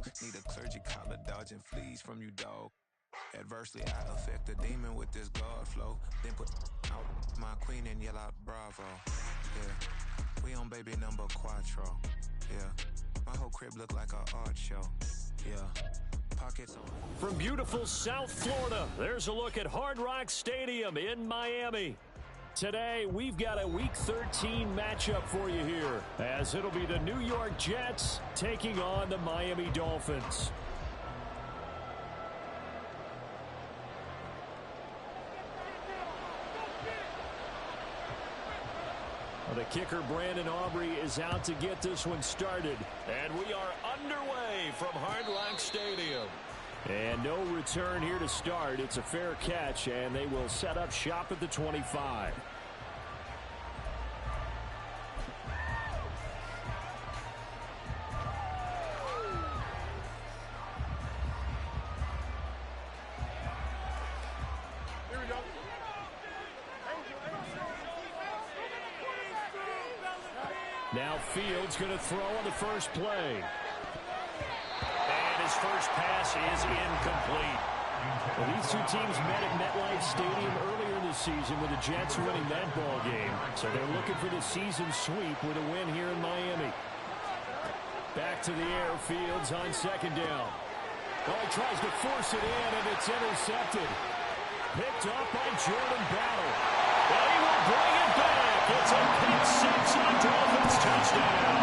Need a clergy collar, dodging fleas from you, dog. Adversely, I affect a demon with this guard flow. Then put out my queen and yell out bravo. Yeah, we on baby number quattro. Yeah, my whole crib look like an art show. Yeah, pockets on. From beautiful South Florida, there's a look at Hard Rock Stadium in Miami. Today, we've got a Week 13 matchup for you here, as it'll be the New York Jets taking on the Miami Dolphins. The kicker, Brandon Aubrey, is out to get this one started. And we are underway from Hard Rock Stadium. And no return here to start. It's a fair catch, and they will set up shop at the 25. Now Fields going to throw on the first play. And his first pass is incomplete. Well, these two teams met at MetLife Stadium earlier in the season with the Jets winning that ball game. So they're looking for the season sweep with a win here in Miami. Back to the air, Fields on second down. Oh, he tries to force it in, and it's intercepted. Picked up by Jordan Battle. And he will bring it back. It's a pick six on Dolphins touchdown.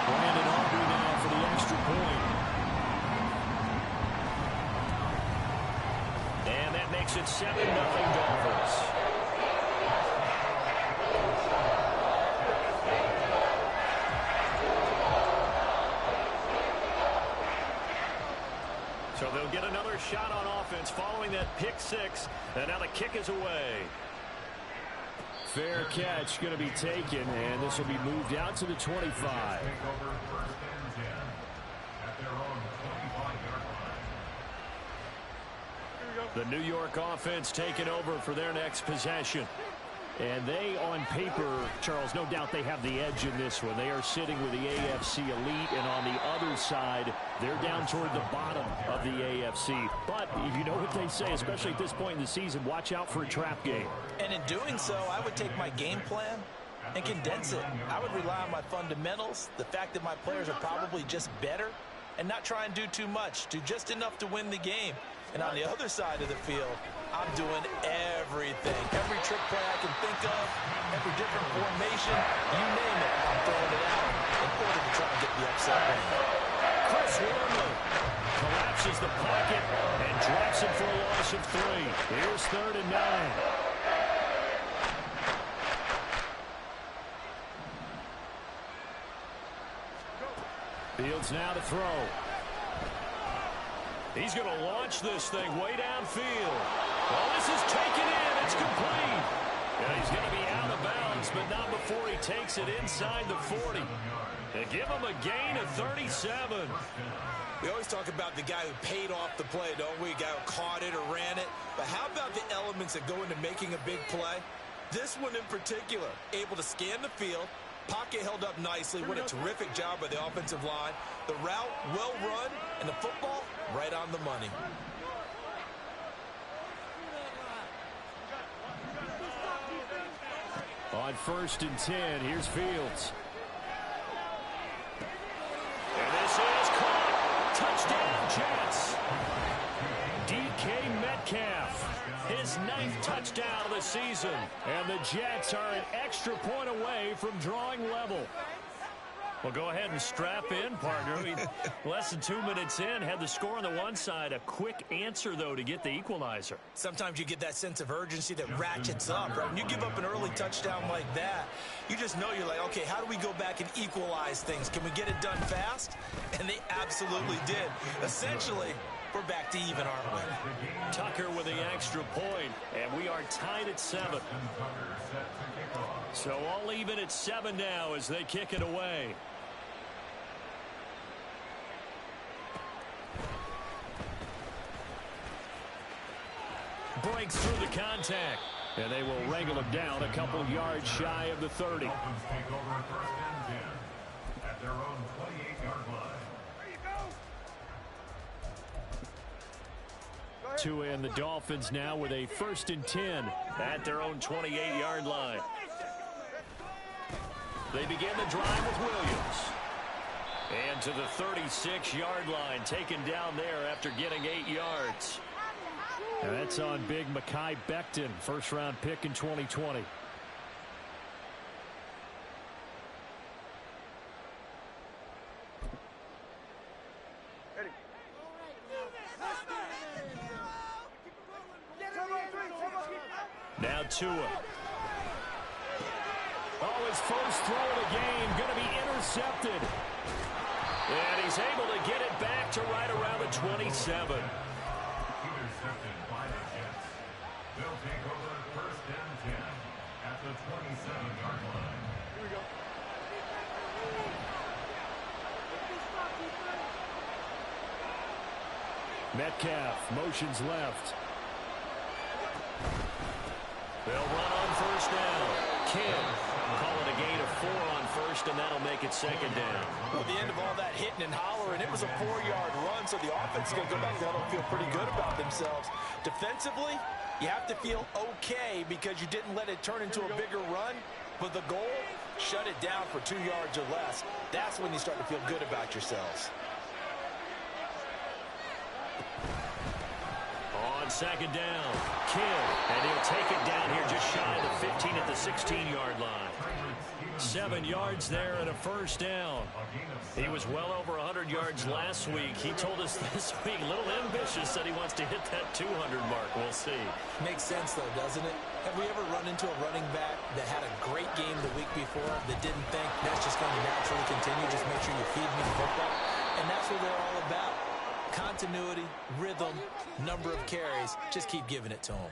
Brandon Aubrey now for the extra point. And that makes it 7-0 Dolphins. So they'll get another shot on offense following that pick six. And now the kick is away. Fair catch going to be taken, and this will be moved out to the 25. The New York offense taking over for their next possession. And they, on paper, Charles, no doubt they have the edge in this one. They are sitting with the AFC elite, and on the other side, they're down toward the bottom of the AFC. But you know what they say, especially at this point in the season, watch out for a trap game. And in doing so, I would take my game plan and condense it. I would rely on my fundamentals, the fact that my players are probably just better, and not try and do too much, do just enough to win the game. And on the other side of the field, I'm doing everything. Every trick play I can think of, every different formation, you name it, I'm throwing it out in order to try and get the upset win. Chris Wormley collapses the pocket and drops it for a loss of 3. Here's 3rd and 9. Fields now to throw. He's going to launch this thing way downfield. Well, this is taken in. It's complete. Yeah, he's going to be out of bounds, but not before he takes it inside the 40. They give him a gain of 37. We always talk about the guy who paid off the play, don't we? A guy who caught it or ran it. But how about the elements that go into making a big play? This one in particular, able to scan the field, pocket held up nicely. What a terrific job by the offensive line. The route, well run, and the football, right on the money. On 1st and 10, here's Fields. And this is caught. Touchdown, Jets. DK Metcalf, his 9th touchdown of the season. And the Jets are an extra point away from drawing level. Well, go ahead and strap in, partner. Less than 2 minutes in, had the score on the one side. A quick answer, though, to get the equalizer. Sometimes you get that sense of urgency that ratchets up, right? When you give up an early touchdown like that, you just know you're like, okay, how do we go back and equalize things? Can we get it done fast? And they absolutely did. Essentially, we're back to even, aren't we? Tucker with the extra point, and we are tied at 7. So all even at 7 now as they kick it away. Breaks through the contact, and they will wrangle him down a couple yards shy of the 30. Dolphins take over 1st and 10 at their own 28-yard line. Tua and the Dolphins now with a 1st and 10 at their own 28-yard line. They begin the drive with Williams. And to the 36-yard line, taken down there after getting 8 yards. And that's on big Mekhi Becton, first-round pick in 2020. Now Tua. Oh, his first throw of the game going to be intercepted. And he's able to get it back to right around the 27. Intercepted by the Jets. They'll take over 1st and 10 at the 27-yard line. Here we go. Metcalf motions left. They'll run on 1st down. Kidd call it a gain of 4 on 1st, and that'll make it 2nd down. Well, the end of all that hitting and hollering, it was a 4-yard run, so the offense is going to go back down and feel pretty good about themselves. Defensively, you have to feel okay because you didn't let it turn into a bigger run, but the goal, shut it down for 2 yards or less. That's when you start to feel good about yourselves. On 2nd down, Kidd, and he'll take it down here just shy of the 15 at the 16-yard line. 7 yards there and a 1st down. He was well over 100 yards last week. He told us this week, a little ambitious, that he wants to hit that 200 mark. We'll see. Makes sense, though, doesn't it? Have we ever run into a running back that had a great game the week before that didn't think that's just going to naturally continue? Just make sure you feed me the football. And that's what they're all about. Continuity, rhythm, number of carries. Just keep giving it to them.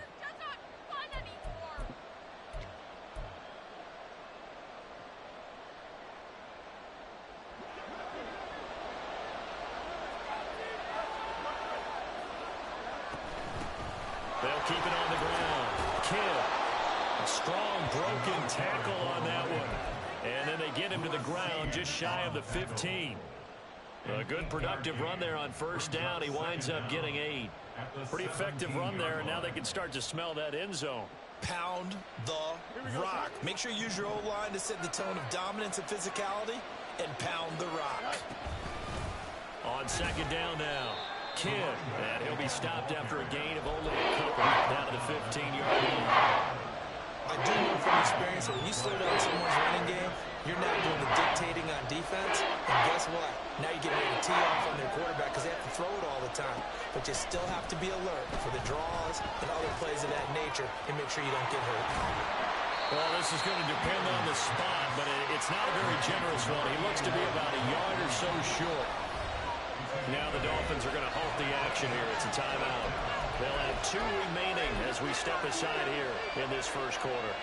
They'll keep it on the ground. Kidd, a strong broken tackle on that one. And then they get him to the ground just shy of the 15. A good productive run there on 1st down. He winds up getting 8. Pretty effective run there, and now they can start to smell that end zone. Pound the rock. Make sure you use your O-line to set the tone of dominance and physicality, and pound the rock. On 2nd down now, Kidd, and he'll be stopped after a gain of only a couple down to the 15-yard line. I do know from experience that when you slow down someone's running game, you're now doing the dictating on defense, and guess what? Now you're getting ready to tee off on their quarterback because they have to throw it all the time. But you still have to be alert for the draws and other plays of that nature and make sure you don't get hurt. Well, this is going to depend on the spot, but it's not a very generous one. He looks to be about a yard or so short. Now the Dolphins are going to halt the action here. It's a timeout. They'll have 2 remaining as we step aside here in this 1st quarter.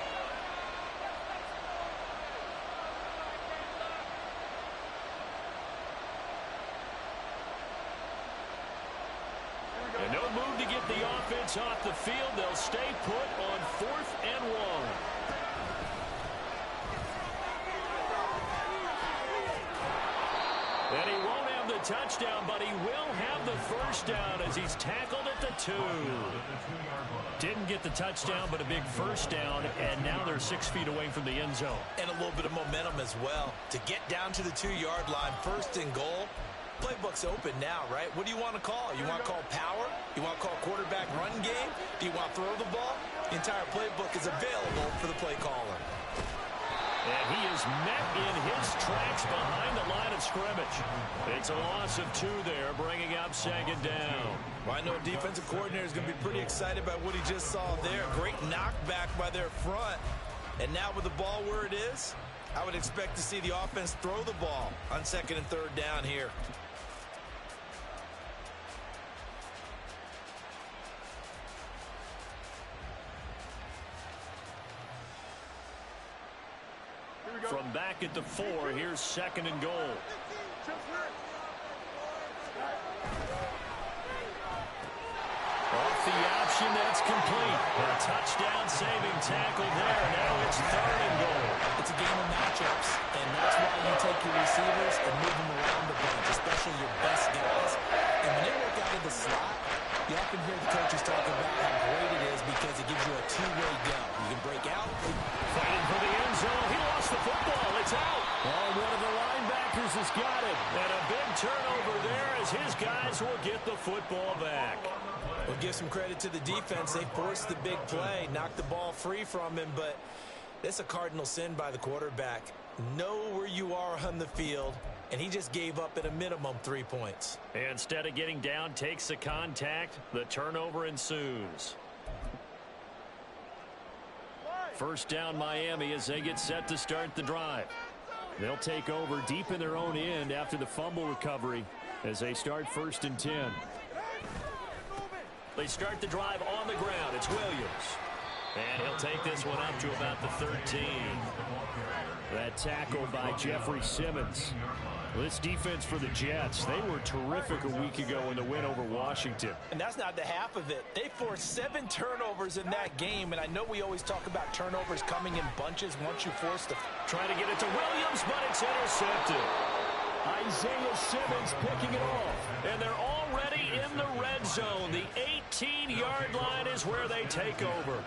And no move to get the offense off the field. They'll stay put on 4th and 1. And he won't have the touchdown, but he will have the 1st down as he's tackled at the 2. Didn't get the touchdown, but a big 1st down, and now they're 6 feet away from the end zone. And a little bit of momentum as well. To get down to the 2-yard line, 1st and goal, playbook's open now, right? What do you want to call? You want to call power? You want to call quarterback run game? Do you want to throw the ball? The entire playbook is available for the play caller. And he is met in his tracks behind the line of scrimmage. It's a loss of 2 there, bringing up 2nd down. Well, I know a defensive coordinator is going to be pretty excited about what he just saw there. Great knockback by their front. And now with the ball where it is, I would expect to see the offense throw the ball on 2nd and 3rd down here. From back at the 4, here's 2nd and goal. Off the option, that's complete. A touchdown-saving tackle there. Now it's 3rd and goal. It's a game of matchups, and that's why you take your receivers and move them around the bench, especially your best guys. And when they work out of the slot, you often hear the coaches two-way go. You can break out. Fighting for the end zone. He lost the football. It's out. Oh, one of the linebackers has got it. And a big turnover there as his guys will get the football back. We'll give some credit to the defense. They forced the big play, knocked the ball free from him, but that's a cardinal sin by the quarterback. Know where you are on the field, and he just gave up at a minimum 3 points. Instead of getting down, takes the contact. The turnover ensues. First down Miami as they get set to start the drive. They'll take over deep in their own end after the fumble recovery as they start 1st and 10. They start the drive on the ground. It's Williams. And he'll take this one up to about the 13. That tackle by Jeffrey Simmons. This defense for the Jets, they were terrific a week ago in the win over Washington. And that's not the half of it. They forced 7 turnovers in that game, and I know we always talk about turnovers coming in bunches once you force the... Trying to get it to Williams, but it's intercepted. Isaiah Simmons picking it off. And they're already in the red zone. The 18-yard line is where they take over.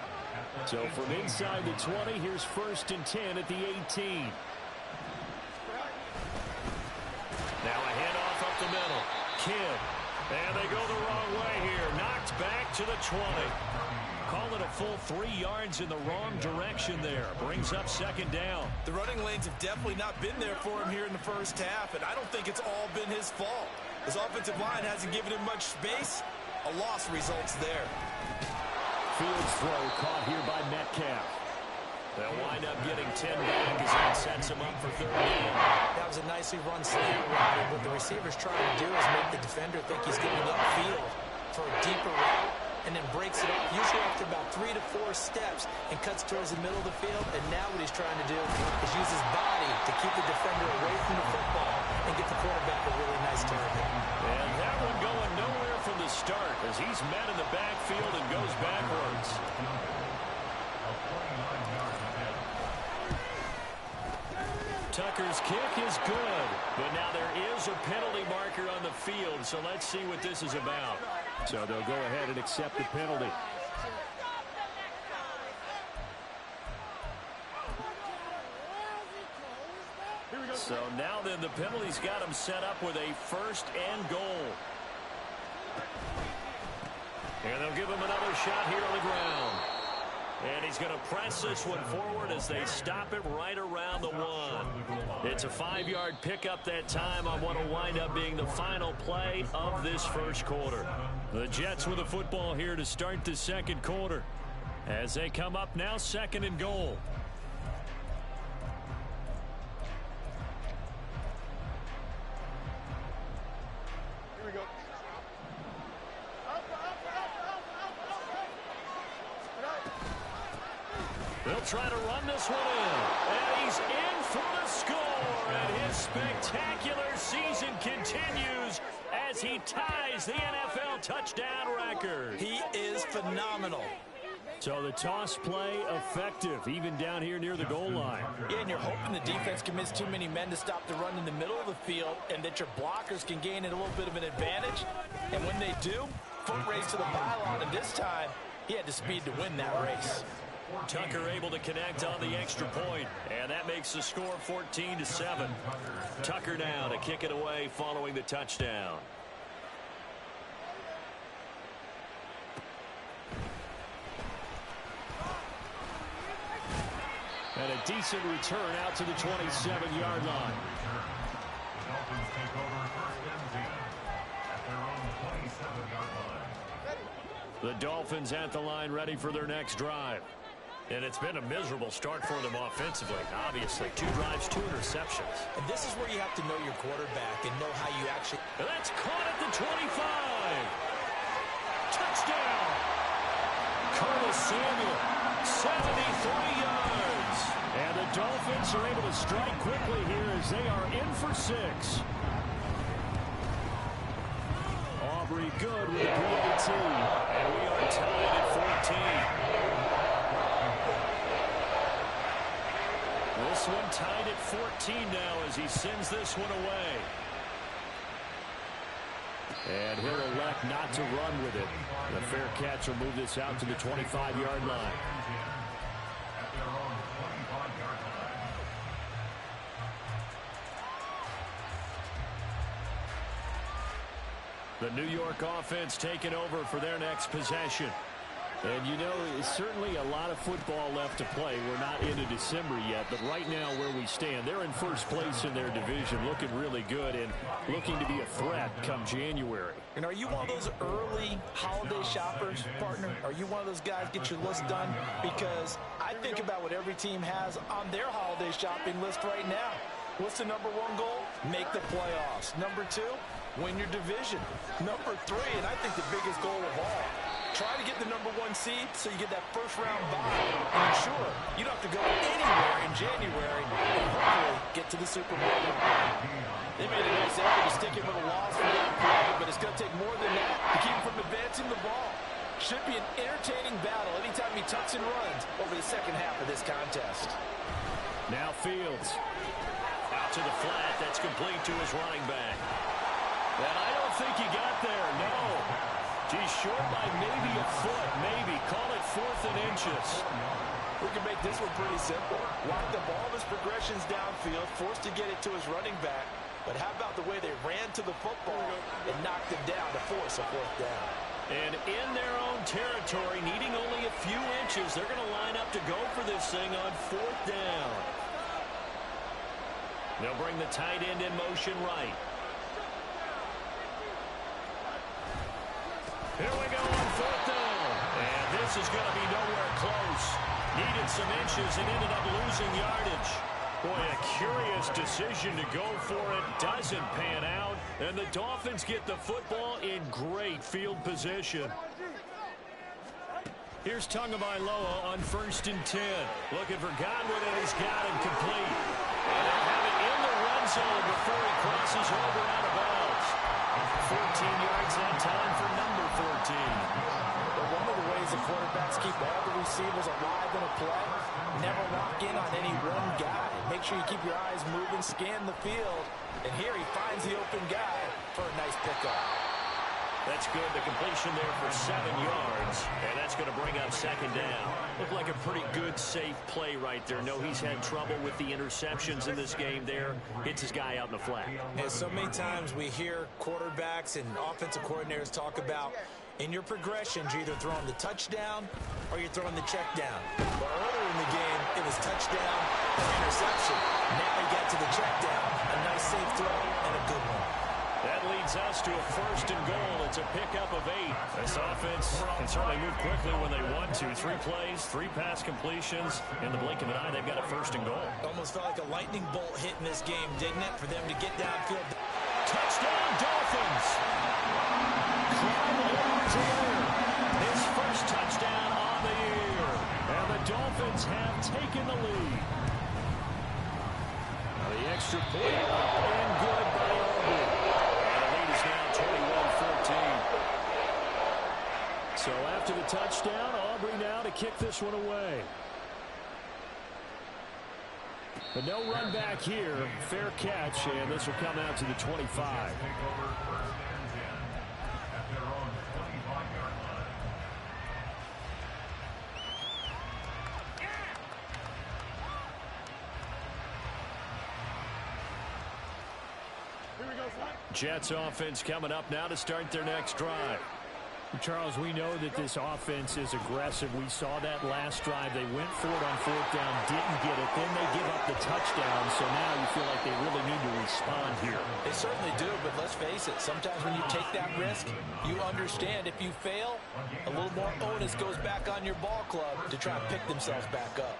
So from inside the 20, here's 1st and 10 at the 18. Now a handoff up the middle. Kidd. And they go the wrong way here. Knocked back to the 20. Call it a full 3 yards in the wrong direction there. Brings up 2nd down. The running lanes have definitely not been there for him here in the first half, and I don't think it's all been his fault. His offensive line hasn't given him much space. A loss results there. Fields throw caught here by Metcalf. They'll wind up getting 10 back as that sets him up for 3rd down. That was a nicely run slant route, and what the receiver's trying to do is make the defender think he's getting upfield for a deeper route, and then breaks it up, usually after about 3 to 4 steps, and cuts towards the middle of the field. And now what he's trying to do is use his body to keep the defender away from the football and get the quarterback a really nice target. And that one going nowhere from the start as he's met in the backfield and goes backwards. Tucker's kick is good, but now there is a penalty marker on the field, so let's see what this is about. So they'll go ahead and accept the penalty. So now then the penalty's got him set up with a 1st and goal. And they'll give him another shot here on the ground. And he's going to press this one forward as they stop it right around the 1. It's a 5-yard pickup that time on what will wind up being the final play of this first quarter. The Jets with the football here to start the second quarter as they come up now 2nd and goal. Here we go. They'll try to run this one in. And he's in for the score. And his spectacular season continues as he ties the NFL touchdown record. He is phenomenal. So the toss play effective, even down here near the goal line. Yeah, and you're hoping the defense commits too many men to stop the run in the middle of the field and that your blockers can gain a little bit of an advantage. And when they do, foot race to the pylon, and this time he had the speed to win that race. Tucker able to connect on the extra point, and that makes the score 14-7. Tucker now to kick it away following the touchdown. And a decent return out to the 27-yard line. Dolphins take over 1st and 10 at their own 27-yard line. The Dolphins at the line ready for their next drive. And it's been a miserable start for them offensively. Obviously, 2 drives, 2 interceptions. And this is where you have to know your quarterback and know how you actually... And that's caught at the 25. Touchdown. Curtis Samuel, 73 yards. And the Dolphins are able to strike quickly here as they are in for 6. Aubrey good with a PAT. And we are tied at 14. This one tied at 14 now as he sends this one away. And he'll elect not to run with it. The fair catch will move this out to the 25-yard line. At their own 25-yard line. The New York offense taking over for their next possession. And, you know, it's certainly a lot of football left to play. We're not into December yet, but right now where we stand, they're in first place in their division, looking really good and looking to be a threat come January. And are you one of those early holiday shoppers, partner? Are you one of those guys get your list done? Because I think about what every team has on their holiday shopping list right now. What's the number one goal? Make the playoffs. Number two, win your division. Number three, and I think the biggest goal of all, try to get the number one seed so you get that first round bye and ensure you don't have to go anywhere in January and hopefully get to the Super Bowl. They made a nice effort to stick him with a loss for that play, but it's going to take more than that to keep him from advancing the ball. Should be an entertaining battle anytime he tucks and runs over the second half of this contest. Now Fields. Out to the flat. That's complete to his running back. And I don't think he got there, no. He's short by maybe a foot, maybe. Call it 4th and inches. We can make this one pretty simple. Walk the ball of his progressions downfield, forced to get it to his running back. But how about the way they ran to the football and knocked him down to force a 4th down? And in their own territory, needing only a few inches, they're going to line up to go for this thing on 4th down. They'll bring the tight end in motion right. Here we go on 4th down. And this is going to be nowhere close. Needed some inches and ended up losing yardage. Boy, a curious decision to go for it. Doesn't pan out. And the Dolphins get the football in great field position. Here's Tagovailoa on 1st and 10. Looking for Godwin, and he's got him complete. And they'll have it in the red zone before he crosses over out of bounds. 14 yards that time for number 14. But one of the ways the quarterbacks keep all the receivers alive in a play, never lock in on any one guy. Make sure you keep your eyes moving, scan the field. And here he finds the open guy for a nice pickup. That's good. The completion there for 7 yards. And that's going to bring up 2nd down. Looked like a pretty good, safe play right there. No, he's had trouble with the interceptions in this game there. Hits his guy out in the flat. And so many times we hear quarterbacks and offensive coordinators talk about in your progressions, you're either throwing the touchdown or you're throwing the check down. But earlier in the game, it was touchdown or interception. Now he got to the check down. A nice safe throw and a good one. That leads us to a 1st and goal. It's a pickup of 8. This offense can certainly move quickly when they want to. 3 plays, 3 pass completions. In the blink of an eye, they've got a 1st and goal. Almost felt like a lightning bolt hit in this game, didn't it? For them to get downfield. Touchdown, Dolphins! Clyde Edwards-Helaire, his first touchdown on the year. And the Dolphins have taken the lead. Now the extra point up and good by Aubrey. And the lead is now 21-14. So after the touchdown, Aubrey now to kick this one away. But no run back here. Fair catch, and this will come out to the 25. Take over 1st and 10 at their own 25-yard line. Here we go, son. Jets offense coming up now to start their next drive. Charles, we know that this offense is aggressive. We saw that last drive. They went for it on 4th down, didn't get it. Then they give up the touchdown. So now you feel like they really need to respond here. They certainly do, but let's face it. Sometimes when you take that risk, you understand if you fail, a little more onus goes back on your ball club to try and pick themselves back up.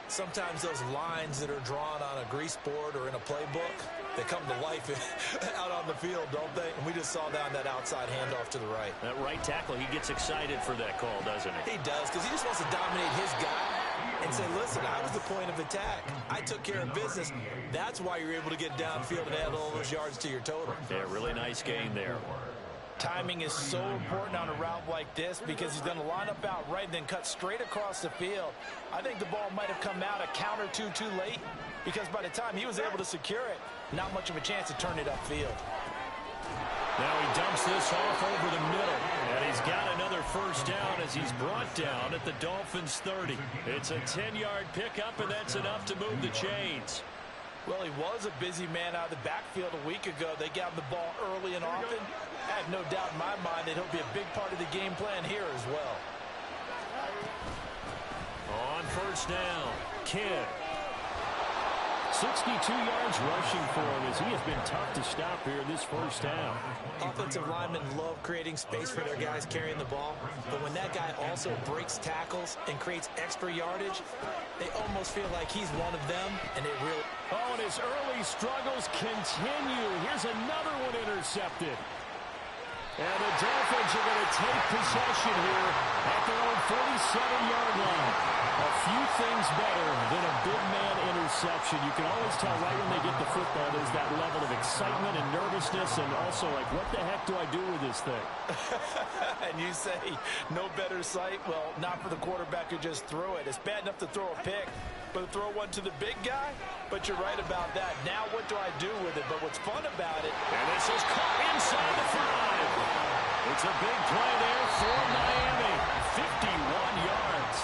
Sometimes those lines that are drawn on a grease board or in a playbook, they come to life out on the field, don't they? And we just saw that on that outside handoff to the right. That right tackle, he gets excited for that call, doesn't he? He does, because he just wants to dominate his guy and say, listen, I was the point of attack. I took care of business. That's why you're able to get downfield and add all those yards to your total. Yeah, really nice gain there. Timing is so important on a route like this because he's going to line up out right and then cut straight across the field. I think the ball might have come out a count or two too late because by the time he was able to secure it, not much of a chance to turn it upfield. Now he dumps dumps this off over the middle. And he's got another first down as he's brought down at the Dolphins' 30. It's a 10-yard pickup, and that's enough to move the chains. Well, he was a busy man out of the backfield a week ago. They got him the ball early and often. I have no doubt in my mind that he'll be a big part of the game plan here as well. On first down, Kidd. 62 yards rushing for him as he has been tough to stop here this first half. Offensive linemen love creating space for their guys carrying the ball, but when that guy also breaks tackles and creates extra yardage, they almost feel like he's one of them, and it really... Oh, and his early struggles continue. Here's another one intercepted. And the Dolphins are going to take possession here at their own 47-yard line. A few things better than a big man interception. You can always tell right when they get the football, there's that level of excitement and nervousness, and also like, what the heck do I do with this thing? And you say, no better sight? Well, not for the quarterback who just threw it. It's bad enough to throw a pick, but to throw one to the big guy? But you're right about that. Now what do I do with it? But what's fun about it... And this is caught inside the 5. It's a big play there for Miami. 51 yards.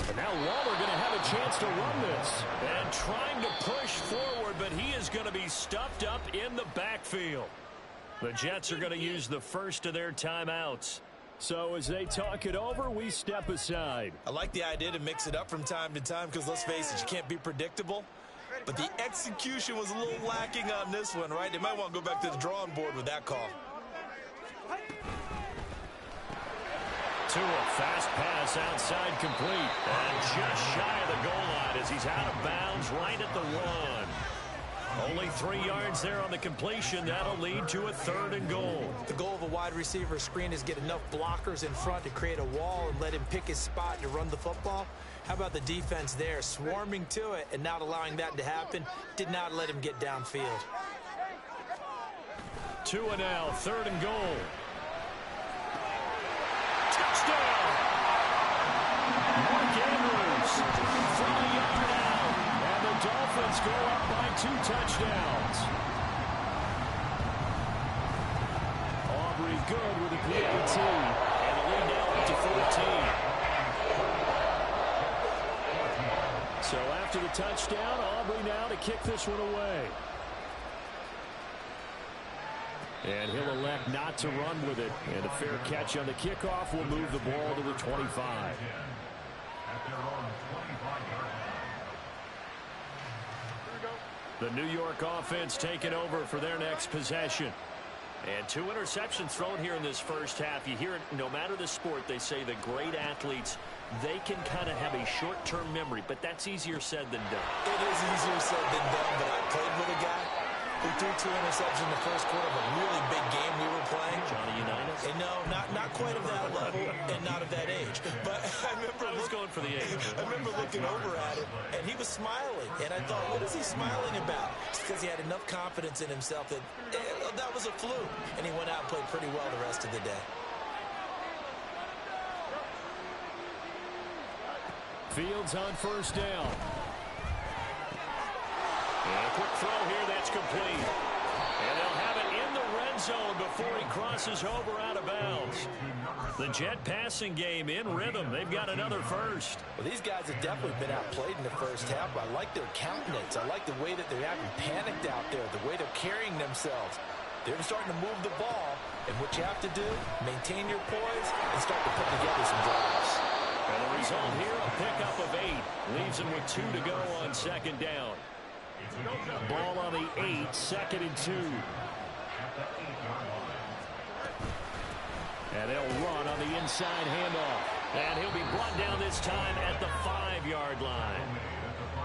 And now Waller going to have a chance to run this. And trying to push forward, but he is going to be stuffed up in the backfield. The Jets are going to use the first of their timeouts. So as they talk it over, we step aside. I like the idea to mix it up from time to time because, let's face it, you can't be predictable. But the execution was a little lacking on this one, right? They might want to go back to the drawing board with that call. To a fast pass outside complete. And just shy of the goal line as he's out of bounds right at the 1. Only 3 yards there on the completion. That'll lead to a 3rd and goal. The goal of a wide receiver screen is get enough blockers in front to create a wall and let him pick his spot to run the football. How about the defense there, swarming to it and not allowing that to happen? Did not let him get downfield. 2 and now, 3rd and goal. Touchdown! Mark Andrews from a yard out. And the Dolphins go up by 2 touchdowns. Aubrey good with a PAT. And the lead now up to 14. So after the touchdown, Aubrey now to kick this one away. And he'll elect not to run with it. And a fair catch on the kickoff will move the ball to the 25. The New York offense taking over for their next possession. And 2 interceptions thrown here in this first half. You hear it no matter the sport. They say the great athletes, they can kind of have a short-term memory. But that's easier said than done. It is easier said than done, but I played with a guy who threw 2 interceptions in the first quarter of a really big game we were playing. Johnny Unitas? And no, not quite of that level and not of that age. But I was going for the age. I remember looking over at him, and he was smiling. And I thought, what is he smiling about? It's because he had enough confidence in himself that that was a fluke. And he went out and played pretty well the rest of the day. Fields on first down. And a quick throw here that's complete. And they'll have it in the red zone before he crosses over out of bounds. The Jet passing game in rhythm. They've got another first. Well, these guys have definitely been outplayed in the first half. I like their countenance. I like the way that they're having panicked out there, the way they're carrying themselves. They're starting to move the ball. And what you have to do, maintain your poise and start to put together some drives. And the result here, a pickup of 8. Leaves them with 2 to go on second down. Ball on the 8, 2nd and 2. And they'll run on the inside handoff. And he'll be brought down this time at the 5-yard line.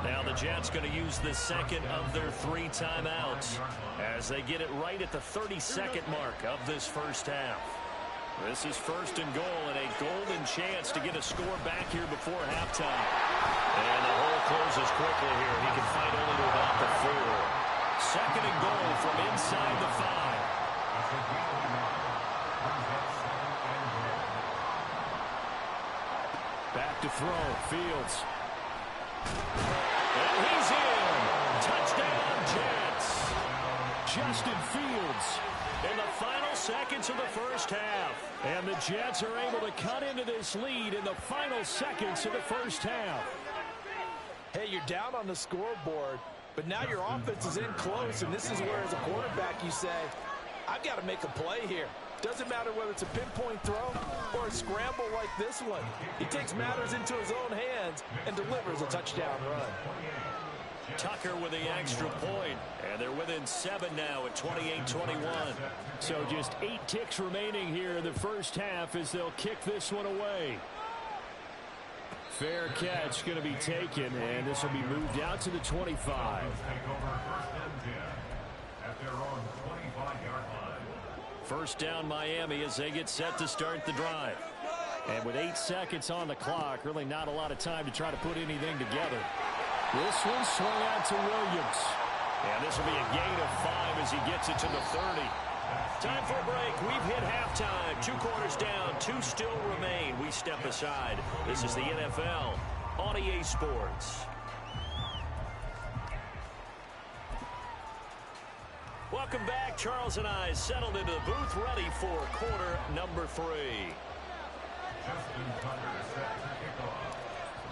Now the Jets going to use the second of their 3 timeouts as they get it right at the 32nd mark of this first half. This is first and goal and a golden chance to get a score back here before halftime. And the hole closes quickly here. He can fight only to about the 4. Second and goal from inside the 5. Back to throw. Fields. And he's in. Touchdown, Jets. Justin Fields in the final seconds of the first half. And the Jets are able to cut into this lead in the final seconds of the first half. Hey, you're down on the scoreboard, but now your offense is in close, and this is where, as a quarterback, you say, I've got to make a play here. Doesn't matter whether it's a pinpoint throw or a scramble like this one. He takes matters into his own hands and delivers a touchdown run. Tucker with the extra point, and they're within 7 now at 28-21. So just 8 ticks remaining here in the first half as they'll kick this one away. Fair catch going to be taken, and this will be moved out to the 25. First down Miami as they get set to start the drive. And with 8 seconds on the clock, really not a lot of time to try to put anything together. This one swung out to Williams. And this will be a gain of 5 as he gets it to the 30. Time for a break. We've hit halftime. 2 quarters down. 2 still remain. We step aside. This is the NFL on EA Sports. Welcome back. Charles and I settled into the booth, ready for quarter number 3.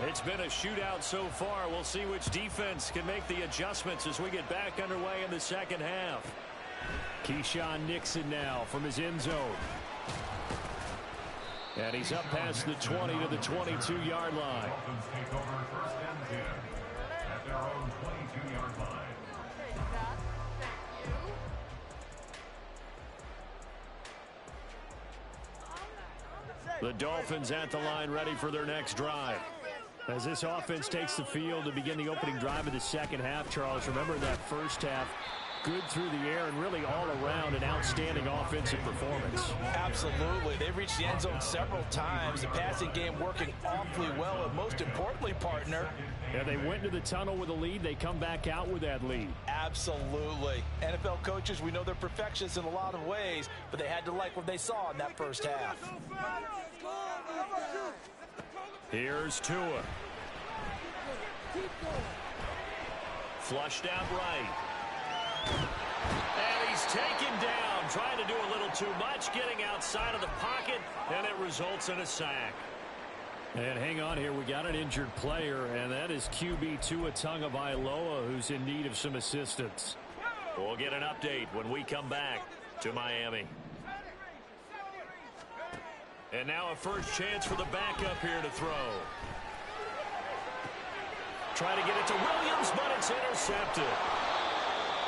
It's been a shootout so far. We'll see which defense can make the adjustments as we get back underway in the second half. Keyshawn Nixon now from his end zone. And he's up past the 20 to the 22-yard line. Take over first and 10 at their own 22-yard line. The Dolphins at the line ready for their next drive. As this offense takes the field to begin the opening drive of the second half, Charles, remember that first half, good through the air and really all around an outstanding offensive performance. Absolutely. They've reached the end zone several times. The passing game working awfully well, and most importantly, partner, yeah, they went into the tunnel with a lead. They come back out with that lead. absolutely. NFL coaches, we know they're perfectionists in a lot of ways, but they had to like what they saw in that first half. Here's Tua. Flushed out right. And he's taken down, trying to do a little too much, getting outside of the pocket, and it results in a sack. And hang on here, we got an injured player, and that is QB Tua Tagovailoa, who's in need of some assistance. We'll get an update when we come back to Miami. And now a first chance for the backup here to throw. Try to get it to Williams, but it's intercepted.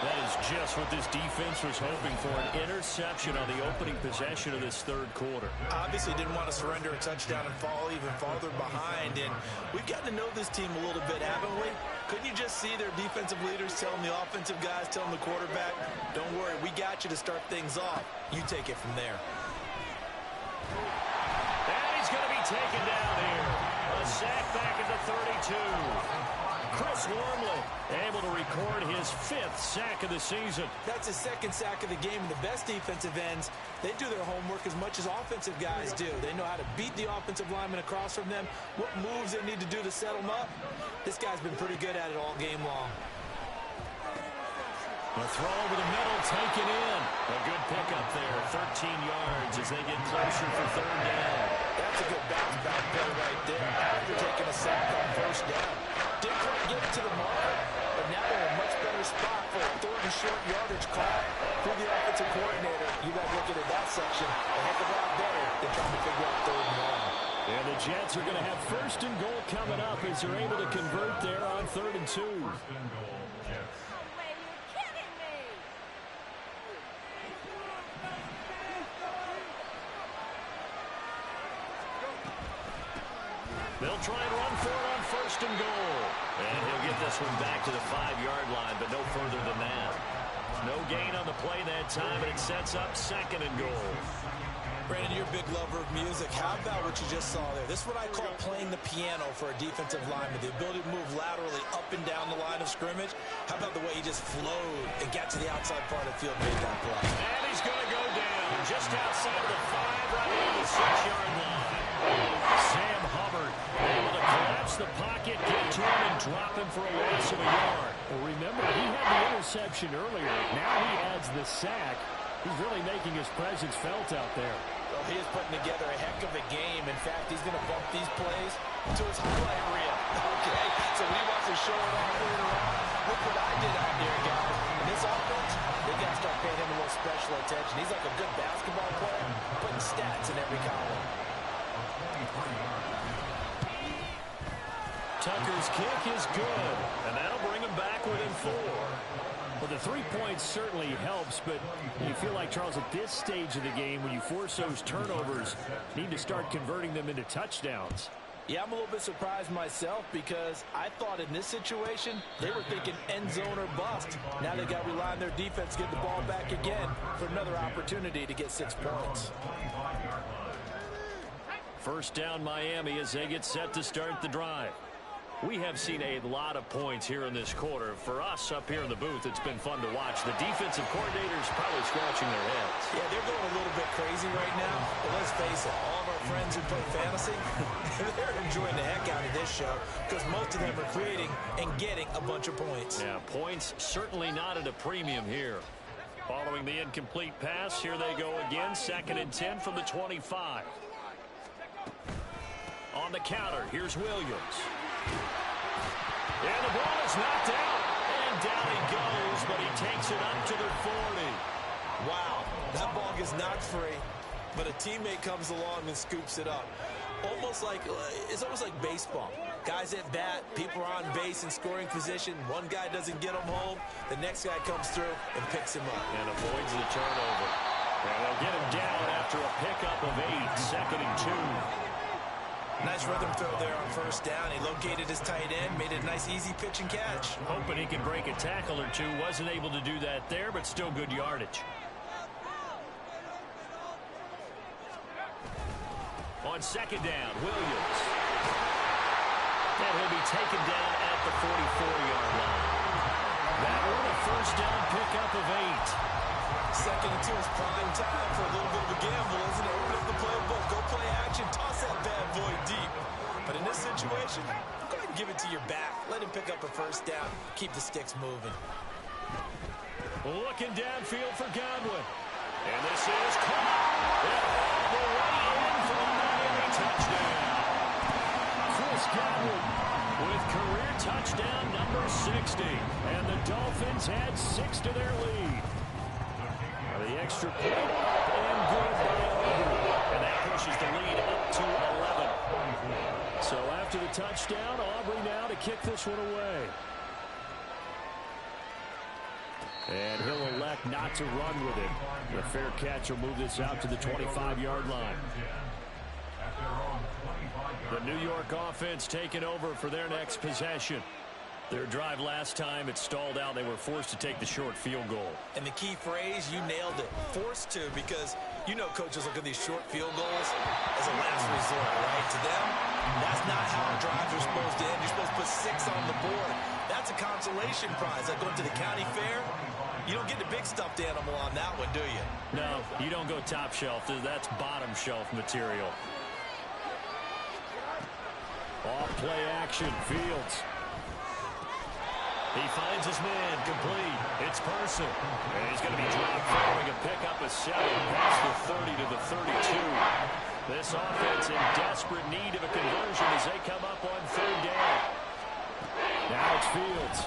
That is just what this defense was hoping for, an interception on the opening possession of this third quarter. Obviously didn't want to surrender a touchdown and fall even farther behind, and we've gotten to know this team a little bit, haven't we? Couldn't you just see their defensive leaders telling the offensive guys, telling the quarterback, don't worry, we got you to start things off. You take it from there. And he's going to be taken down here. A sack back at the 32. Chris Wormley able to record his 5th sack of the season. That's his 2nd sack of the game, and the best defensive ends, they do their homework as much as offensive guys do. They know how to beat the offensive lineman across from them, what moves they need to do to set them up. This guy's been pretty good at it all game long. A throw over the middle, taken in. A good pickup there, 13 yards as they get closer for third down. That's a good bounce back play right there after taking a sack on first down. Didn't quite get it to the mark, but now they're in a much better spot for a 3rd and short yardage call through the offensive coordinator. You got looking at that section a heck of a lot better than trying to figure out 3rd and 1. And the Jets are going to have 1st and goal coming up as they're able to convert there on 3rd and 2. First and goal, Jets. They'll try and run for it on 1st and goal. And he'll get this one back to the 5-yard line, but no further than that. No gain on the play that time, and it sets up 2nd and goal. Brandon, you're a big lover of music. How about what you just saw there? This is what I call playing the piano for a defensive lineman. The ability to move laterally up and down the line of scrimmage. How about the way he just flowed and got to the outside part of the field and made that play? And he's going to go down just outside of the 5, right on the 6-yard line. Sam Hubbard able to collapse the pocket, get to him, and drop him for a loss of a yard. Well, remember, he had the interception earlier. Now he adds the sack. He's really making his presence felt out there. Well, he is putting together a heck of a game. In fact, he's going to bump these plays to his highlight reel. Okay, so he wants to show it off later on. Look what I did out there, guys. In this offense, they got to start paying him a little special attention. He's like a good basketball player, putting stats in every column. Tucker's kick is good, and that'll bring him back within 4. Well, the 3 points certainly helps, but you feel like, Charles, at this stage of the game, when you force those turnovers, you need to start converting them into touchdowns. Yeah, I'm a little bit surprised myself because I thought in this situation, they were thinking end zone or bust. Now they got to rely on their defense to get the ball back again for another opportunity to get 6 points. First down, Miami, as they get set to start the drive. We have seen a lot of points here in this quarter. For us up here in the booth, it's been fun to watch. The defensive coordinators probably scratching their heads. Yeah, they're going a little bit crazy right now. But let's face it, all of our friends who play fantasy, they're enjoying the heck out of this show because most of them are creating and getting a bunch of points. Yeah, points certainly not at a premium here. Following the incomplete pass, here they go again. 2nd and 10 from the 25. On the counter, here's Williams. And the ball is knocked out. And down he goes, but he takes it up to the 40. Wow, that ball gets knocked free, but a teammate comes along and scoops it up. It's almost like baseball. Guys at bat, people are on base in scoring position. One guy doesn't get him home. The next guy comes through and picks him up. And avoids the turnover. And they'll get him down after a pickup of 8. 2nd and 2. Nice rhythm throw there on first down. He located his tight end, made it a nice easy pitch and catch. Hoping he could break a tackle or two. Wasn't able to do that there, but still good yardage. On 2nd down, Williams. And he'll be taken down at the 44-yard line. That one a first down pickup of 8. 2nd and 2 is prime time for a little bit of a gamble, isn't it? Open up the playbook, go play action, toss that bad boy deep. But in this situation, go ahead and give it to your back. Let him pick up a first down. Keep the sticks moving. Looking downfield for Godwin. And this is caught. And all the way in for a Miami touchdown. Chris Godwin with career touchdown number 60. And the Dolphins add 6 to their lead. The extra point up and good by Aubrey. And that pushes the lead up to 11. So after the touchdown, Aubrey now to kick this one away. And he'll elect not to run with it. The fair catch will move this out to the 25-yard line. The New York offense taking over for their next possession. Their drive last time, it stalled out. They were forced to take the short field goal. And the key phrase, you nailed it. Forced to, because you know coaches look at these short field goals as a last resort, right? To them, that's not how drives are supposed to end. You're supposed to put 6 on the board. That's a consolation prize. Like going to the county fair, you don't get the big stuffed animal on that one, do you? No, you don't go top shelf. That's bottom shelf material. Off play action, Fields. He finds his man, complete. It's Person. And he's going to be dropped following a pickup of 7 past the 30 to the 32. This offense in desperate need of a conversion as they come up on 3rd down. Now it's Fields.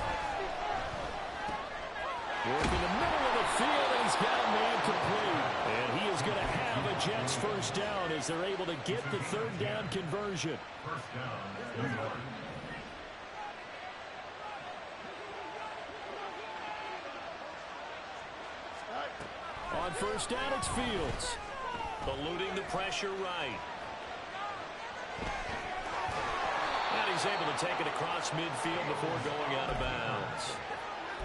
Working the middle of the field, and he's got a man complete. And he is going to have a Jets first down as they're able to get the 3rd down conversion. First down, New York. On first down, it's Fields. Eluding the pressure right. And he's able to take it across midfield before going out of bounds.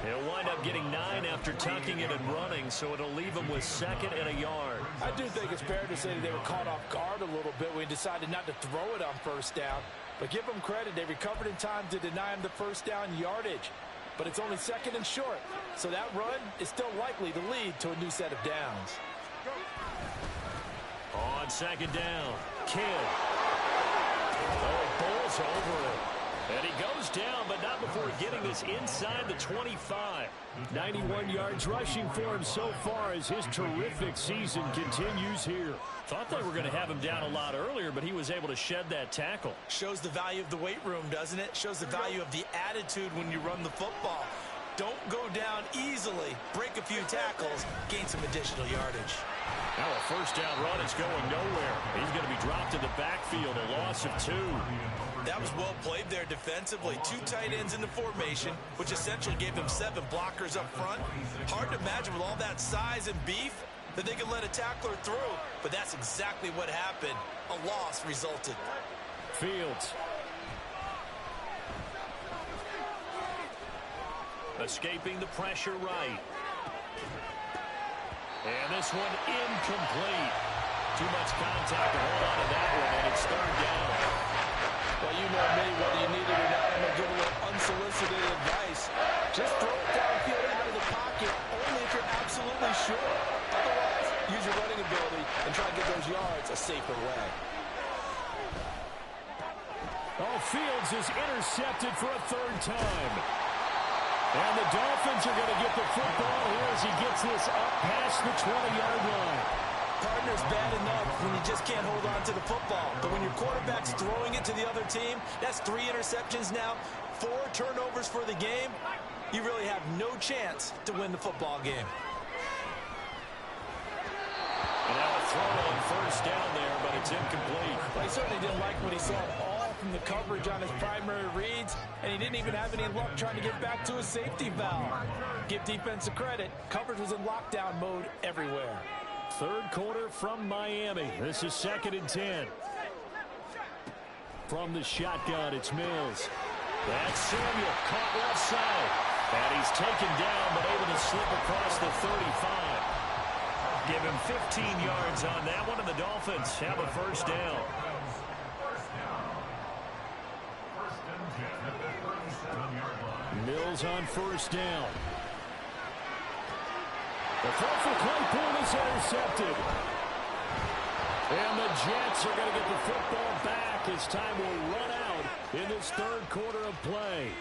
He'll wind up getting 9 after tucking it and running, so it'll leave him with 2nd and a yard. I do think it's fair to say that they were caught off guard a little bit when he decided not to throw it on first down. But give them credit, they recovered in time to deny him the first down yardage. But it's only 2nd and short, so that run is still likely to lead to a new set of downs. On 2nd down, Kidd. Oh, he bowls over it. And he goes down, but not before getting this inside the 25. 91 yards rushing for him so far as his terrific season continues here. Thought they were going to have him down a lot earlier, but he was able to shed that tackle. Shows the value of the weight room, doesn't it? Shows the value of the attitude when you run the football. Don't go down easily. Break a few tackles. Gain some additional yardage. Now a first down run is going nowhere. He's going to be dropped in the backfield, a loss of 2. That was well played there defensively. 2 tight ends in the formation, which essentially gave them 7 blockers up front. Hard to imagine with all that size and beef that they could let a tackler through, but that's exactly what happened. A loss resulted. Fields. Escaping the pressure right. And this one incomplete. Too much contact to hold on to that one, and it's 3rd down. Well, you know me, whether you need it or not, I'm going to give a little unsolicited advice. Just throw it downfield out of the pocket, only if you're absolutely sure. Otherwise, use your running ability and try to get those yards a safer way. Oh, Fields is intercepted for a 3rd time. And the Dolphins are going to get the football here as he gets this up past the 20-yard line. Partner's bad enough when you just can't hold on to the football. But when your quarterback's throwing it to the other team, that's 3 interceptions now, 4 turnovers for the game. You really have no chance to win the football game. And now a throw on first down there, but it's incomplete. Well, he certainly didn't like what he saw all from the coverage on his primary reads, and he didn't even have any luck trying to get back to his safety valve. Give defense a credit. Coverage was in lockdown mode everywhere. 3rd quarter from Miami. This is 2nd and 10. From the shotgun, it's Mills. That's Samuel, caught left side. And he's taken down, but able to slip across the 35. Give him 15 yards on that one, and the Dolphins have a first down. Mills on first down. The throw for Claypool is intercepted. And the Jets are going to get the football back as time will run out in this 3rd quarter of play.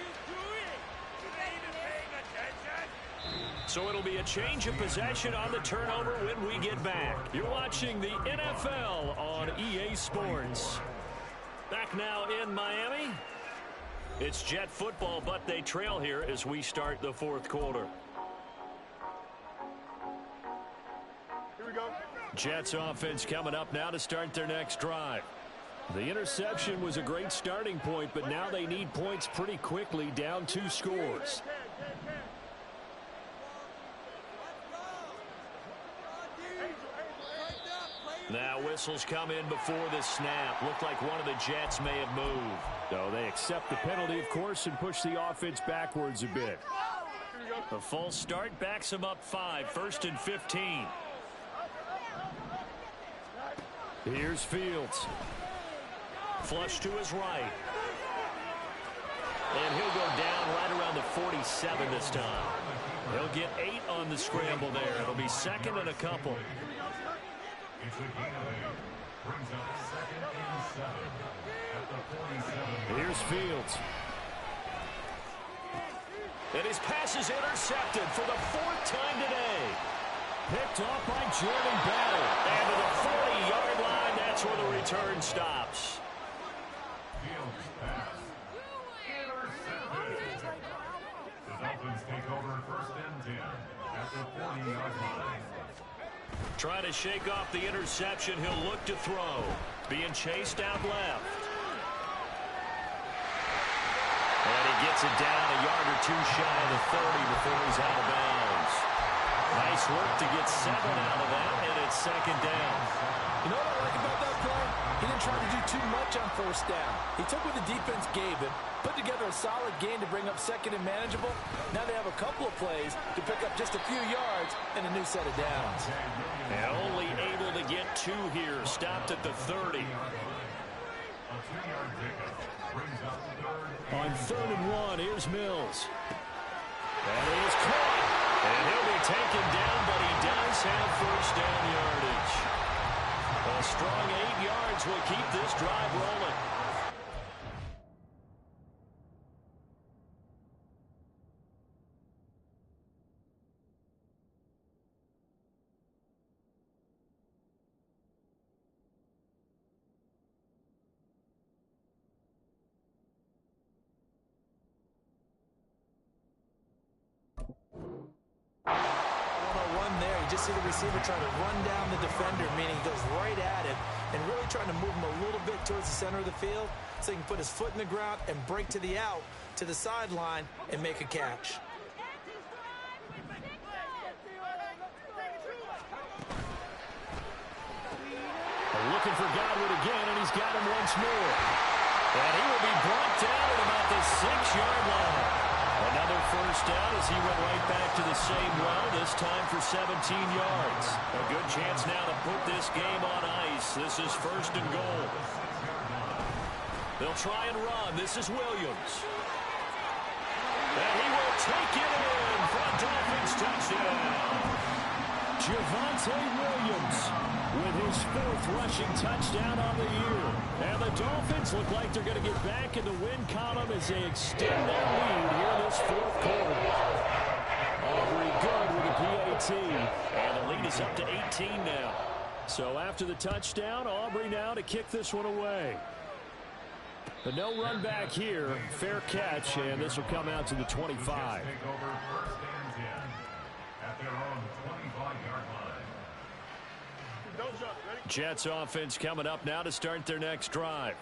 So it'll be a change of possession on the turnover when we get back. You're watching the NFL on EA Sports. Back now in Miami. It's Jet football, but they trail here as we start the 4th quarter. Here we go. Jets offense coming up now to start their next drive. The interception was a great starting point, but now they need points pretty quickly, down 2 scores. Now whistles come in before the snap. Looked like one of the Jets may have moved. So they accept the penalty, of course, and push the offense backwards a bit. The false start backs him up 5, 1st and 15. Here's Fields. Flush to his right. And he'll go down right around the 47 this time. He'll get 8 on the scramble there. It'll be 2nd and a couple. It's a gain of 8. Brings up 2nd and 7 at the 47. Here's Fields. And his pass is intercepted for the 4th time today. Picked off by Jordan Battle. And to the 40-yard line, that's where the return stops. Fields pass. Intercepted. The Dolphins take over 1st and 10 at the 40-yard line. Trying to shake off the interception, he'll look to throw. Being chased out left. And he gets it down a yard or 2 shy of the 30 before he's out of bounds. Nice work to get 7 out of that, and it's 2nd down. You know what I like about that play? He didn't try to do too much on 1st down. He took what the defense gave him, put together a a solid gain to bring up second and manageable. Now they have a couple of plays to pick up just a few yards and a new set of downs. And only able to get 2 here. Stopped at the 30. On 3rd and 1, here's Mills. And he is caught. And he'll be taken down, but he does have first down yardage. A strong 8 yards will keep this drive rolling. See the receiver trying to run down the defender, meaning he goes right at it and really trying to move him a little bit towards the center of the field so he can put his foot in the ground and break to the out, to the sideline, and make a catch. Looking for Godwin again, and he's got him once more. And he will be brought down at about the 6-yard line. Another first down as he went right back to the same well, this time for 17 yards. A good chance now to put this game on ice. This is 1st and goal. They'll try and run. This is Williams. And he will take it in for a Dolphins touchdown. Javonte Williams with his 4th rushing touchdown on the year. And the Dolphins look like they're going to get back in the win column as they extend their lead here in this 4th quarter. Aubrey good with a PAT. And the lead is up to 18 now. So after the touchdown, Aubrey now to kick this one away. But no run back here. Fair catch, and this will come out to the 25. Jets offense coming up now to start their next drive.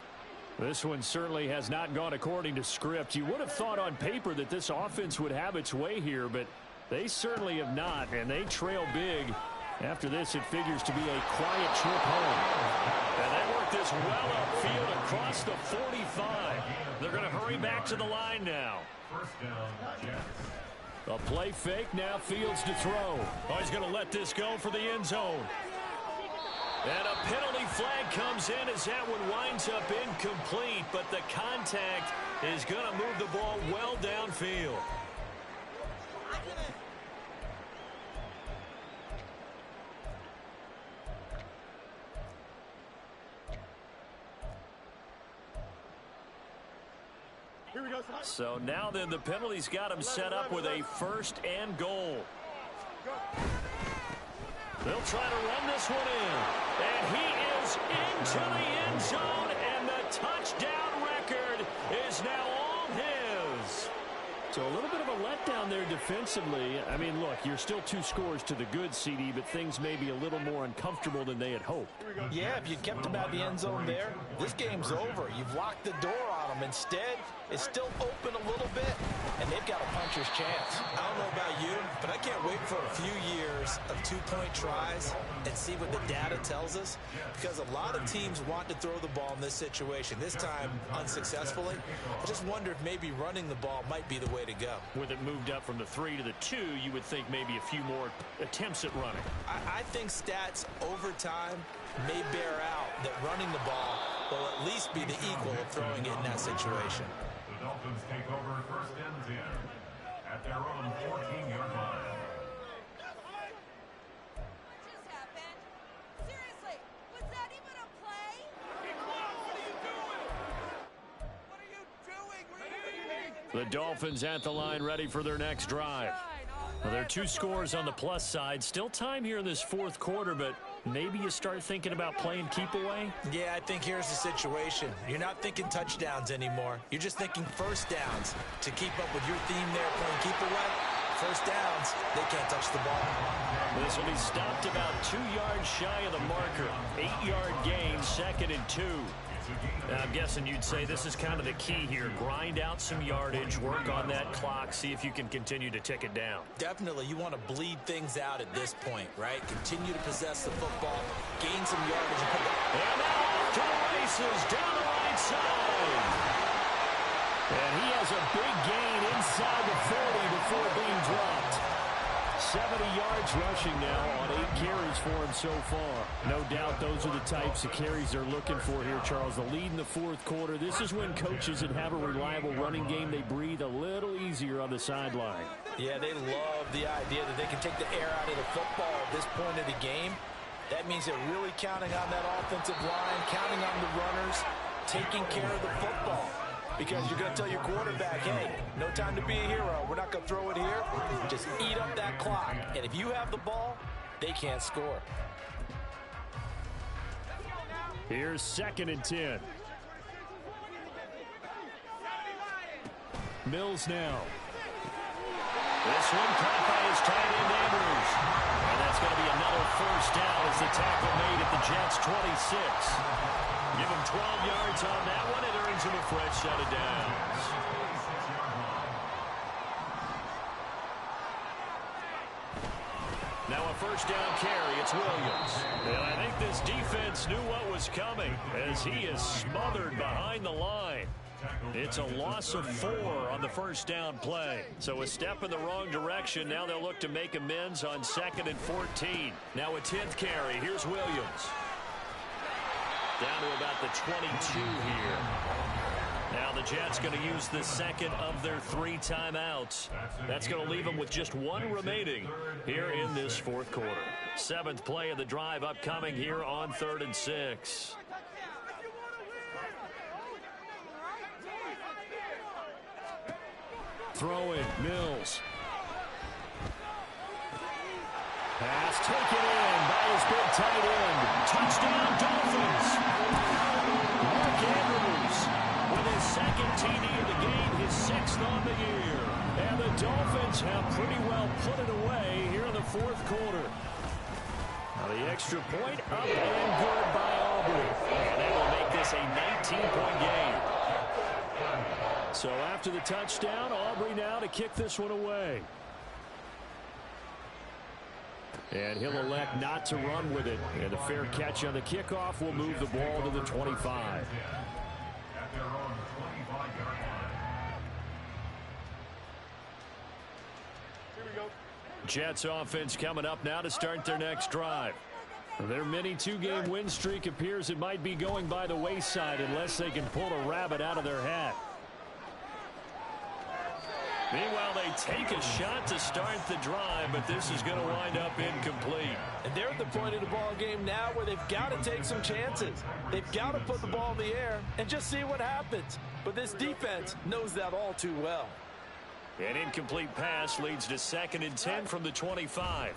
This one certainly has not gone according to script. You would have thought on paper that this offense would have its way here, but they certainly have not, and they trail big. After this, it figures to be a quiet trip home. And they work this well upfield across the 45. They're going to hurry back to the line now. First down, Jets. A play fake, now Fields to throw. Oh, he's going to let this go for the end zone. And a penalty flag comes in as that one winds up incomplete, but the contact is going to move the ball well downfield. Here we go. So now then the penalty's got him set up with a 1st and goal. They'll try to run this one in. And he is into the end zone, and the touchdown record is now all his. So a little bit of a letdown there defensively. I mean, look, you're still 2 scores to the good, CD, but things may be a little more uncomfortable than they had hoped. Yeah, if you kept him out of the end zone there, this game's over. You've locked the door on him. Instead, it's still open a little bit, and they've got a puncher's chance. I don't know about you, but I can't wait for a few years of 2-point tries and see what the data tells us, because a lot of teams want to throw the ball in this situation, this time unsuccessfully. I just wonder if maybe running the ball might be the way to go. With it moved up from the 3 to the 2, you would think maybe a few more attempts at running. I think stats over time may bear out that running the ball will at least be the equal of throwing it in that situation. The Dolphins take over 1st and 10 at their own 14-yard line. What just happened? Seriously, was that even a play? The Dolphins at the line ready for their next drive. Well, there are 2 scores on the plus side. Still time here in this 4th quarter, but maybe you start thinking about playing keep away? Yeah, I think here's the situation. You're not thinking touchdowns anymore. You're just thinking first downs. To keep up with your theme there, playing keep away, first downs, they can't touch the ball. This will be stopped about 2 yards shy of the marker. 8-yard gain, 2nd and 2. Now, I'm guessing you'd say this is kind of the key here. Grind out some yardage, work on that clock, see if you can continue to tick it down. Definitely, you want to bleed things out at this point, right? Continue to possess the football, gain some yardage. And now off to the races, down the right side. And he has a big gain inside the 40 before being dropped. 70 yards rushing now on 8 carries for him so far. No doubt those are the types of carries they're looking for here, Charles. The lead in the fourth quarter. This is when coaches that have a reliable running game, they breathe a little easier on the sideline. Yeah, they love the idea that they can take the air out of the football at this point of the game. That means they're really counting on that offensive line, counting on the runners, taking care of the football. Because you're going to tell your quarterback, hey, no time to be a hero. We're not going to throw it here. Just eat up that clock. And if you have the ball, they can't score. Here's 2nd and 10. Mills now. This one caught by his tight end Andrews. And that's going to be another first down as the tackle made at the Jets' 26. Give him 12 yards on that one. It earns him a fresh set of downs. Now a first down carry. It's Williams. And I think this defense knew what was coming as he is smothered behind the line. It's a loss of 4 on the first down play. So a step in the wrong direction. Now they'll look to make amends on 2nd and 14. Now a 10th carry. Here's Williams. Down to about the 22 here. Now the Jets going to use the second of their 3 timeouts. That's going to leave them with just 1 remaining here in this fourth quarter. 7th play of the drive upcoming here on 3rd and 6. Throw it, Mills. Pass taken in by his big tight end. Touchdown, Dolphins. Mark Andrews with his 2nd TD of the game, his 6th on the year. And the Dolphins have pretty well put it away here in the fourth quarter. Now the extra point up and good by Aubrey. And that will make this a 19-point game. So after the touchdown, Aubrey now to kick this one away. And he'll elect not to run with it. And a fair catch on the kickoff will move the ball to the 25. Jets offense coming up now to start their next drive. Their mini 2-game win streak appears it might be going by the wayside unless they can pull a rabbit out of their hat. Meanwhile, they take a shot to start the drive, but this is going to wind up incomplete. And they're at the point of the ball game now where they've got to take some chances. They've got to put the ball in the air and just see what happens. But this defense knows that all too well. An incomplete pass leads to 2nd and 10 from the 25.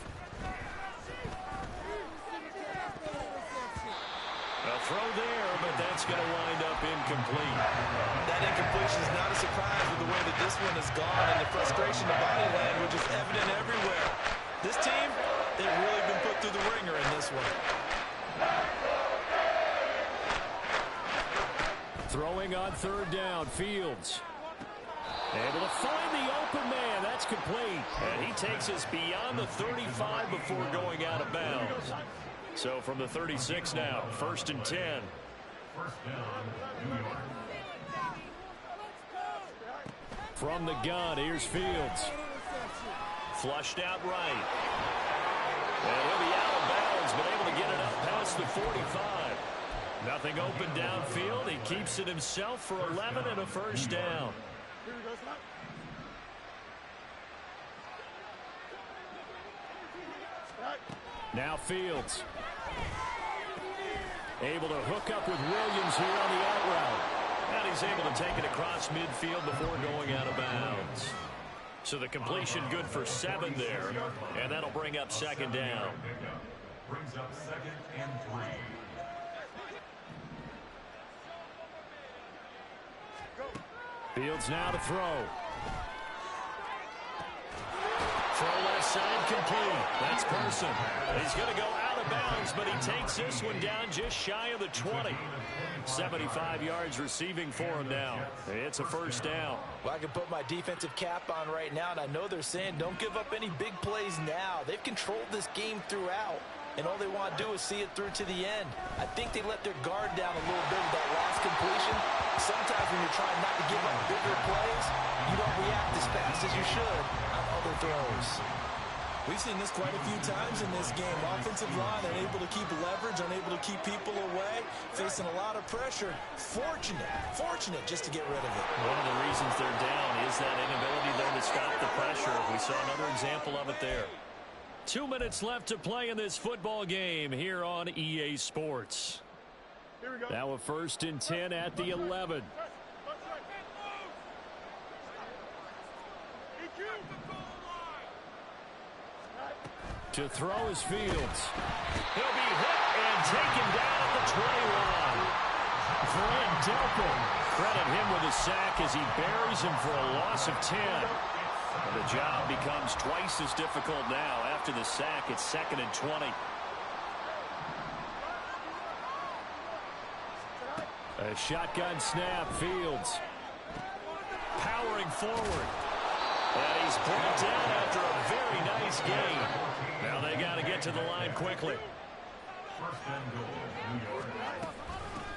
A throw there, but that's going to wind up incomplete. That incompletion is not a surprise with the way that this one has gone, and the frustration of body language is evident everywhere. This team, they've really been put through the ringer in this one. Throwing on 3rd down, Fields. Able to find the open man. That's complete. And he takes us beyond the 35 before going out of bounds. So from the 36 now, 1st and 10. From the gun, here's Fields. Flushed out right. And he'll be out of bounds, but able to get it up past the 45. Nothing open downfield. He keeps it himself for 11 and a first down. Now Fields. Able to hook up with Williams here on the out route. And he's able to take it across midfield before going out of bounds. So the completion good for 7 there. And that'll bring up 2nd down. Brings up 2nd and 3. Fields now to throw. Throw left side complete. That's Person. He's going to go out of bounds, but he takes this one down just shy of the 20. 75 yards receiving for him now. It's a first down. Well, I can put my defensive cap on right now, and I know they're saying don't give up any big plays now. They've controlled this game throughout. and all they want to do is see it through to the end. I think they let their guard down a little bit with that last completion. Sometimes when you're trying not to give up bigger plays, you don't react as fast as you should on other throws. We've seen this quite a few times in this game. Offensive line unable to keep leverage, unable to keep people away, facing a lot of pressure. Fortunate just to get rid of it. One of the reasons they're down is that inability there to stop the pressure. We saw another example of it there. 2 minutes left to play in this football game here on EA Sports. Here we go. Now a 1st and 10 at the 11. To throw is Fields. He'll be hit and taken down at the 21. Grant Delphin. Credit him with a sack as he buries him for a loss of 10. And the job becomes twice as difficult now. After the sack, it's 2nd and 20. A shotgun snap, Fields. Powering forward. And he's brought down after a very nice gain. Now they got to get to the line quickly.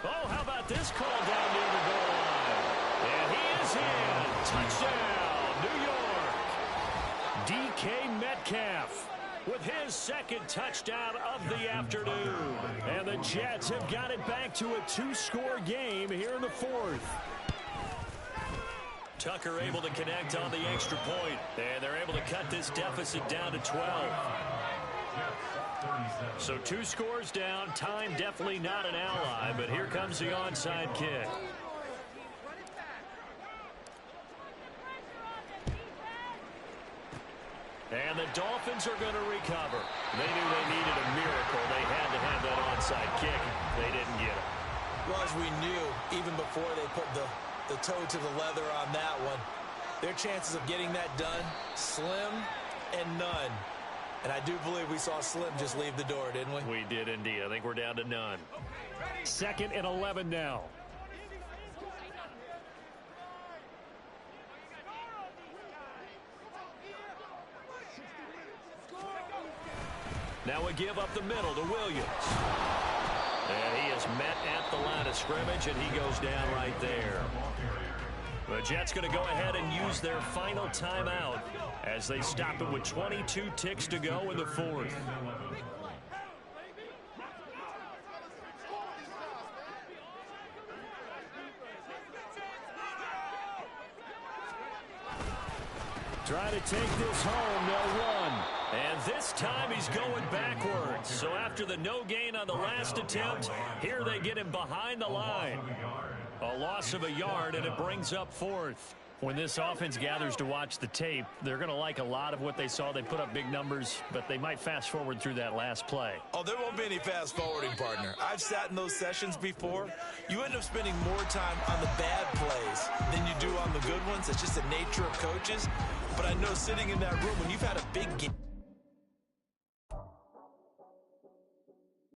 Oh, how about this call down near the goal line? And he is in. Touchdown, New York. DK Metcalf with his 2nd touchdown of the afternoon. And the Jets have got it back to a 2-score game here in the 4th. Tucker able to connect on the extra point, and they're able to cut this deficit down to 12. So 2 scores down. Time definitely not an ally, but here comes the onside kick. And the Dolphins are going to recover. They knew they needed a miracle. They had to have that onside kick. They didn't get it. Well, as we knew, even before they put the toe to the leather on that one, their chances of getting that done, slim and none. And I do believe we saw Slim just leave the door, didn't we? We did indeed. I think we're down to none. 2nd and 11 now. Now a give up the middle to Williams. And he is met at the line of scrimmage, and he goes down right there. The Jets going to go ahead and use their final timeout as they stop it with 22 ticks to go in the 4th. Try to take this home, no run. And this time he's going backwards. So after the no gain on the last attempt, here they get him behind the line. A loss of a yard, and it brings up 4th. When this offense gathers to watch the tape, they're going to like a lot of what they saw. They put up big numbers, but they might fast forward through that last play. Oh, there won't be any fast forwarding, partner. I've sat in those sessions before. You end up spending more time on the bad plays than you do on the good ones. It's just the nature of coaches. But I know sitting in that room, when you've had